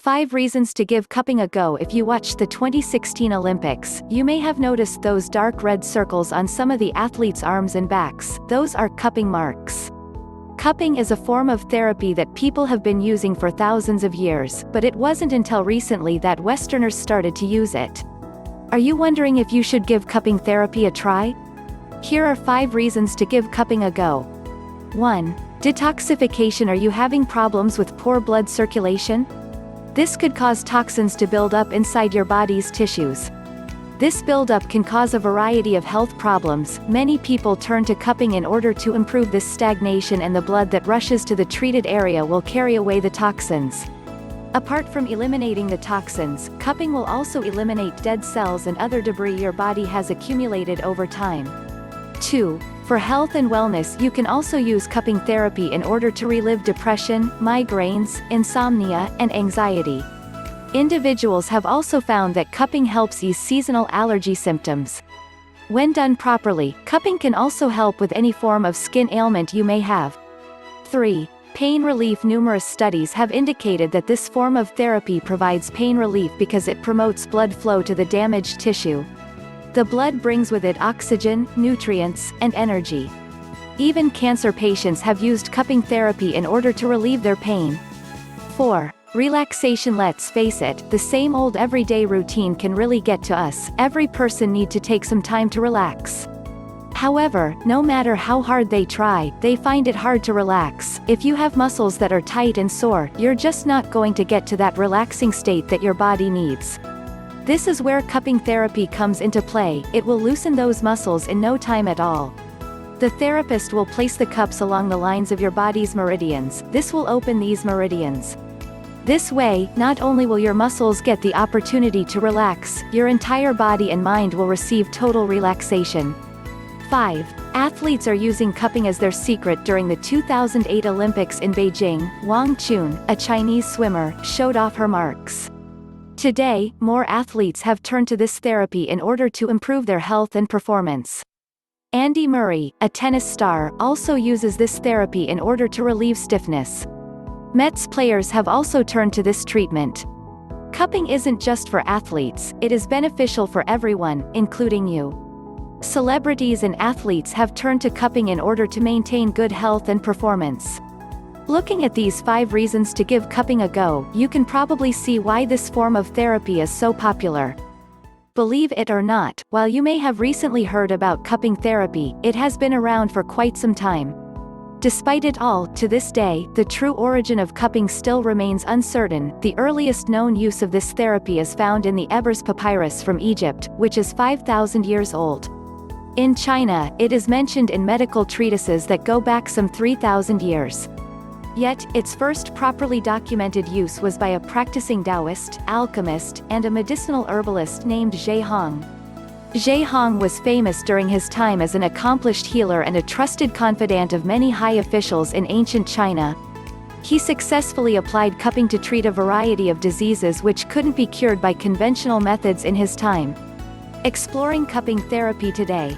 5 reasons to give cupping a go. If you watched the 2016 Olympics, you may have noticed those dark red circles on some of the athletes' arms and backs. Those are cupping marks. Cupping is a form of therapy that people have been using for thousands of years, but it wasn't until recently that Westerners started to use it. Are you wondering if you should give cupping therapy a try? Here are 5 reasons to give cupping a go. 1. Detoxification. Are you having problems with poor blood circulation? This could cause toxins to build up inside your body's tissues. This buildup can cause a variety of health problems. Many people turn to cupping in order to improve this stagnation, and the blood that rushes to the treated area will carry away the toxins. Apart from eliminating the toxins, cupping will also eliminate dead cells and other debris your body has accumulated over time. 2. For health and wellness, you can also use cupping therapy in order to relieve depression, migraines, insomnia, and anxiety. Individuals have also found that cupping helps ease seasonal allergy symptoms. When done properly, cupping can also help with any form of skin ailment you may have. 3. Pain relief. Numerous studies have indicated that this form of therapy provides pain relief because it promotes blood flow to the damaged tissue. The blood brings with it oxygen, nutrients, and energy. Even cancer patients have used cupping therapy in order to relieve their pain. 4. Relaxation. Let's face it, the same old everyday routine can really get to us. Every person needs to take some time to relax. However, no matter how hard they try, they find it hard to relax. If you have muscles that are tight and sore, you're just not going to get to that relaxing state that your body needs. This is where cupping therapy comes into play. It will loosen those muscles in no time at all. The therapist will place the cups along the lines of your body's meridians. This will open these meridians. This way, not only will your muscles get the opportunity to relax, your entire body and mind will receive total relaxation. 5. Athletes are using cupping as their secret. During the 2008 Olympics in Beijing, Wang Chun, a Chinese swimmer, showed off her marks. Today, more athletes have turned to this therapy in order to improve their health and performance. Andy Murray, a tennis star, also uses this therapy in order to relieve stiffness. Mets players have also turned to this treatment. Cupping isn't just for athletes, it is beneficial for everyone, including you. Celebrities and athletes have turned to cupping in order to maintain good health and performance. Looking at these 5 reasons to give cupping a go, you can probably see why this form of therapy is so popular. Believe it or not, while you may have recently heard about cupping therapy, it has been around for quite some time. Despite it all, to this day, the true origin of cupping still remains uncertain. The earliest known use of this therapy is found in the Ebers Papyrus from Egypt, which is 5,000 years old. In China, it is mentioned in medical treatises that go back some 3,000 years. Yet, its first properly documented use was by a practicing Taoist, alchemist, and a medicinal herbalist named Zhe Hong. Zhe Hong was famous during his time as an accomplished healer and a trusted confidant of many high officials in ancient China. He successfully applied cupping to treat a variety of diseases which couldn't be cured by conventional methods in his time. Exploring cupping therapy today.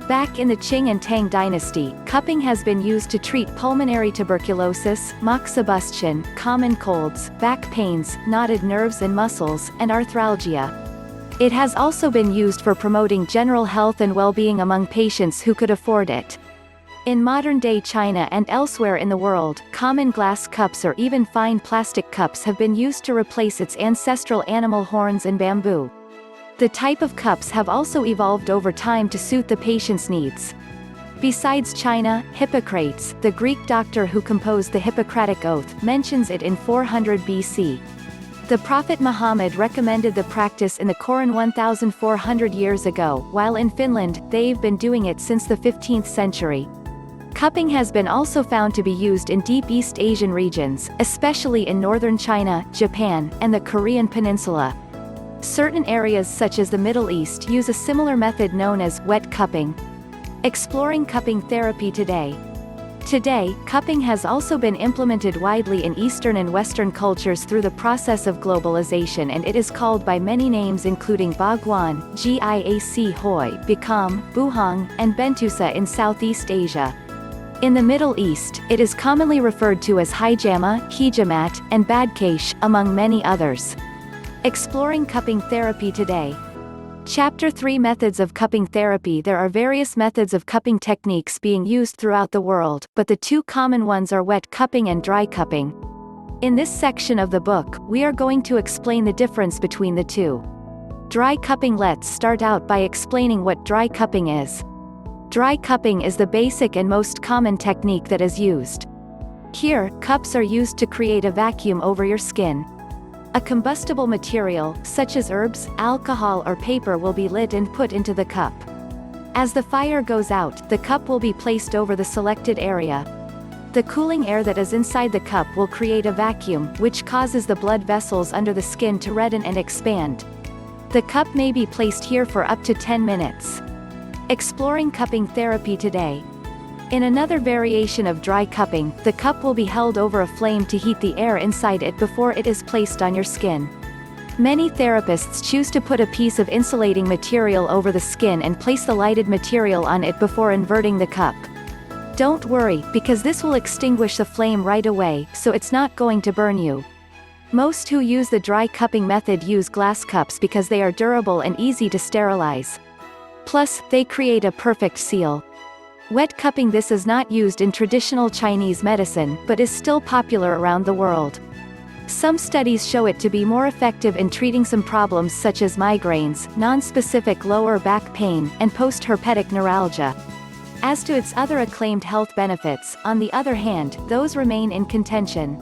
Back in the Qing and Tang dynasty, cupping has been used to treat pulmonary tuberculosis, moxibustion, common colds, back pains, knotted nerves and muscles, and arthralgia. It has also been used for promoting general health and well-being among patients who could afford it. In modern-day China and elsewhere in the world, common glass cups or even fine plastic cups have been used to replace its ancestral animal horns and bamboo. The type of cups have also evolved over time to suit the patient's needs. Besides China, Hippocrates, the Greek doctor who composed the Hippocratic Oath, mentions it in 400 BC. The Prophet Muhammad recommended the practice in the Quran 1,400 years ago, while in Finland, they've been doing it since the 15th century. Cupping has been also found to be used in deep East Asian regions, especially in northern China, Japan, and the Korean peninsula. Certain areas such as the Middle East use a similar method known as wet cupping. Exploring cupping therapy today. Today, cupping has also been implemented widely in Eastern and Western cultures through the process of globalization, and it is called by many names including Bhagwan, Giac Hoi, Bikam, Buhong, and Bentusa in Southeast Asia. In the Middle East, it is commonly referred to as hijama, hijamat, and badkash, among many others. Exploring cupping therapy today. Chapter 3 Methods of Cupping Therapy. There are various methods of cupping techniques being used throughout the world, but the two common ones are wet cupping and dry cupping. In this section of the book, we are going to explain the difference between the two. Dry cupping. Let's start out by explaining what dry cupping is. Dry cupping is the basic and most common technique that is used. Here, cups are used to create a vacuum over your skin. A combustible material, such as herbs, alcohol or paper, will be lit and put into the cup. As the fire goes out, the cup will be placed over the selected area. The cooling air that is inside the cup will create a vacuum, which causes the blood vessels under the skin to redden and expand. The cup may be placed here for up to 10 minutes. Exploring cupping therapy today. In another variation of dry cupping, the cup will be held over a flame to heat the air inside it before it is placed on your skin. Many therapists choose to put a piece of insulating material over the skin and place the lighted material on it before inverting the cup. Don't worry, because this will extinguish the flame right away, so it's not going to burn you. Most who use the dry cupping method use glass cups because they are durable and easy to sterilize. Plus, they create a perfect seal. Wet cupping. This is not used in traditional Chinese medicine, but is still popular around the world. Some studies show it to be more effective in treating some problems such as migraines, non-specific lower back pain, and post-herpetic neuralgia. As to its other acclaimed health benefits, on the other hand, those remain in contention.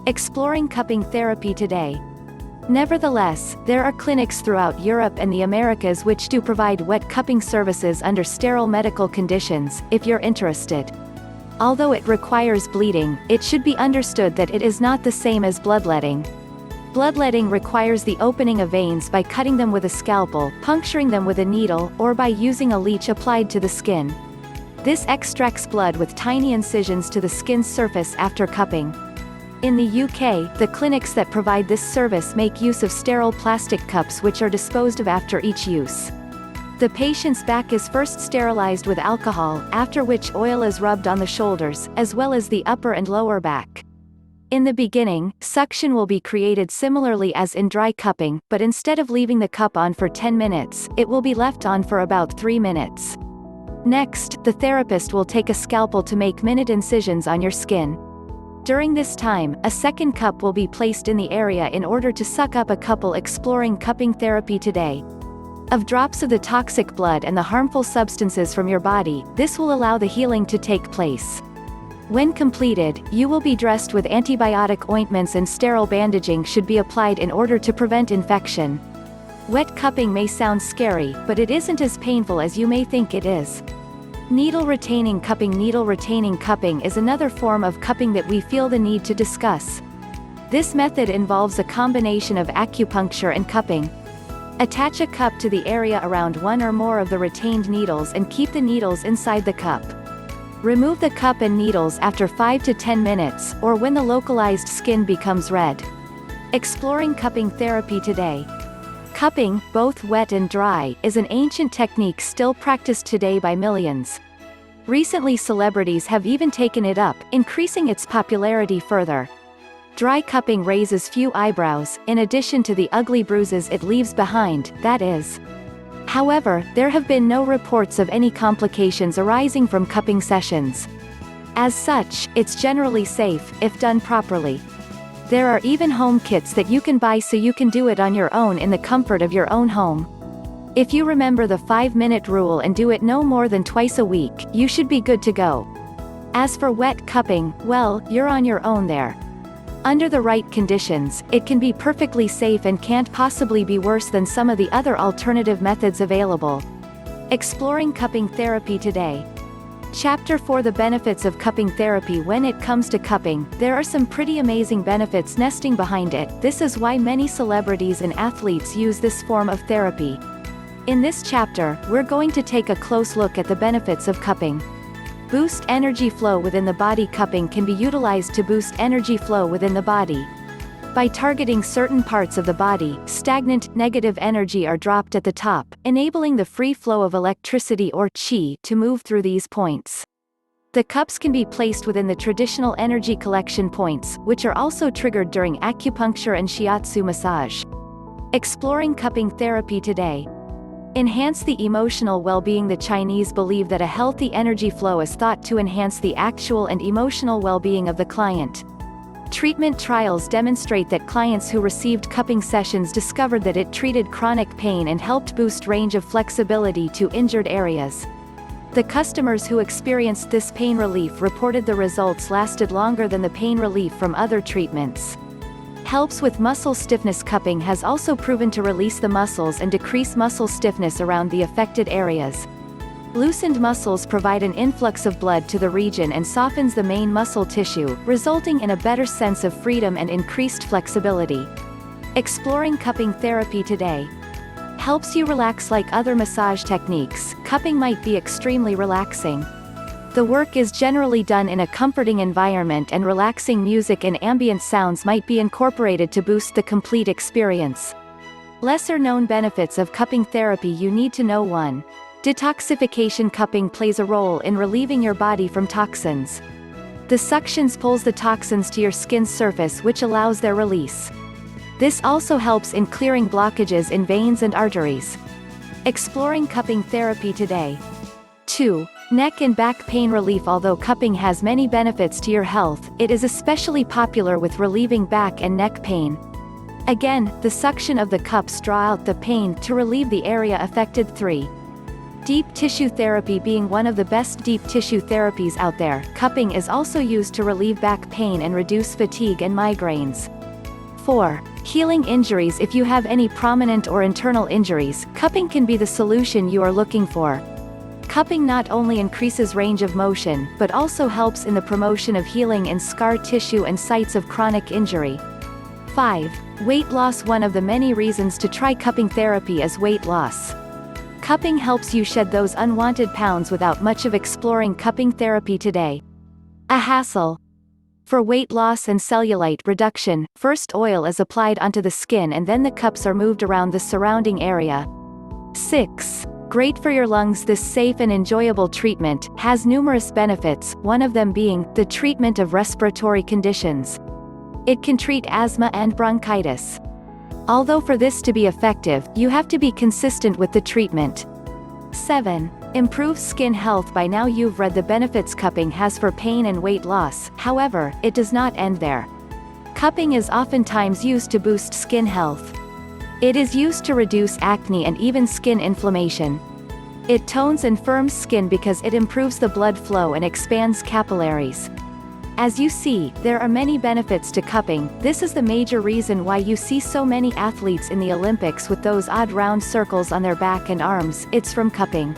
Exploring cupping therapy today. Nevertheless, there are clinics throughout Europe and the Americas which do provide wet cupping services under sterile medical conditions, if you're interested. Although it requires bleeding, it should be understood that it is not the same as bloodletting. Bloodletting requires the opening of veins by cutting them with a scalpel, puncturing them with a needle, or by using a leech applied to the skin. This extracts blood with tiny incisions to the skin's surface after cupping. In the UK, the clinics that provide this service make use of sterile plastic cups which are disposed of after each use. The patient's back is first sterilized with alcohol, after which oil is rubbed on the shoulders, as well as the upper and lower back. In the beginning, suction will be created similarly as in dry cupping, but instead of leaving the cup on for 10 minutes, it will be left on for about 3 minutes. Next, the therapist will take a scalpel to make minute incisions on your skin. During this time, a second cup will be placed in the area in order to suck up a couple. Exploring cupping therapy today. Of drops of the toxic blood and the harmful substances from your body, this will allow the healing to take place. When completed, you will be dressed with antibiotic ointments and sterile bandaging should be applied in order to prevent infection. Wet cupping may sound scary, but it isn't as painful as you may think it is. Needle retaining cupping. Needle retaining cupping is another form of cupping that we feel the need to discuss. This method involves a combination of acupuncture and cupping. Attach a cup to the area around one or more of the retained needles and keep the needles inside the cup. Remove the cup and needles after 5 to 10 minutes, or when the localized skin becomes red. Exploring cupping therapy today. Cupping, both wet and dry, is an ancient technique still practiced today by millions. Recently, celebrities have even taken it up, increasing its popularity further. Dry cupping raises few eyebrows, in addition to the ugly bruises it leaves behind, that is. However, there have been no reports of any complications arising from cupping sessions. As such, it's generally safe, if done properly. There are even home kits that you can buy so you can do it on your own in the comfort of your own home. If you remember the 5-minute rule and do it no more than twice a week, you should be good to go. As for wet cupping, well, you're on your own there. Under the right conditions, it can be perfectly safe and can't possibly be worse than some of the other alternative methods available. Exploring cupping therapy today. Chapter 4 The benefits of cupping therapy. When it comes to cupping, there are some pretty amazing benefits nesting behind it. This is why many celebrities and athletes use this form of therapy. In this chapter, we're going to take a close look at the benefits of cupping. Boost energy flow within the body. Cupping can be utilized to boost energy flow within the body. By targeting certain parts of the body, stagnant, negative energy are dropped at the top, enabling the free flow of electricity or qi to move through these points. The cups can be placed within the traditional energy collection points, which are also triggered during acupuncture and shiatsu massage. Exploring cupping therapy today. Enhance the emotional well-being. The Chinese believe that a healthy energy flow is thought to enhance the actual and emotional well-being of the client. Treatment trials demonstrate that clients who received cupping sessions discovered that it treated chronic pain and helped boost range of flexibility to injured areas. The customers who experienced this pain relief reported the results lasted longer than the pain relief from other treatments. Helps with muscle stiffness. Cupping has also proven to release the muscles and decrease muscle stiffness around the affected areas. Loosened muscles provide an influx of blood to the region and softens the main muscle tissue, resulting in a better sense of freedom and increased flexibility. Exploring cupping therapy today. Helps you relax. Like other massage techniques, cupping might be extremely relaxing. The work is generally done in a comforting environment, and relaxing music and ambient sounds might be incorporated to boost the complete experience. Lesser known benefits of cupping therapy you need to know. 1. Detoxification. Cupping plays a role in relieving your body from toxins. The suctions pulls the toxins to your skin's surface, which allows their release. This also helps in clearing blockages in veins and arteries. Exploring cupping therapy today. 2. Neck and back pain relief. Although cupping has many benefits to your health, it is especially popular with relieving back and neck pain. Again, the suction of the cups draw out the pain to relieve the area affected. 3. Deep tissue therapy. Being one of the best deep tissue therapies out there, cupping is also used to relieve back pain and reduce fatigue and migraines. 4. Healing injuries. If you have any prominent or internal injuries, cupping can be the solution you are looking for. Cupping not only increases range of motion, but also helps in the promotion of healing in scar tissue and sites of chronic injury. 5. Weight loss. One of the many reasons to try cupping therapy is weight loss. Cupping helps you shed those unwanted pounds without much of exploring cupping therapy today. A hassle. For weight loss and cellulite reduction, first oil is applied onto the skin and then the cups are moved around the surrounding area. 6. Great for your lungs. This safe and enjoyable treatment has numerous benefits, one of them being the treatment of respiratory conditions. It can treat asthma and bronchitis. Although for this to be effective, you have to be consistent with the treatment. 7. Improves skin health. By now you've read the benefits cupping has for pain and weight loss, however, it does not end there. Cupping is oftentimes used to boost skin health. It is used to reduce acne and even skin inflammation. It tones and firms skin because it improves the blood flow and expands capillaries. As you see, there are many benefits to cupping. This is the major reason why you see so many athletes in the Olympics with those odd round circles on their back and arms. It's from cupping.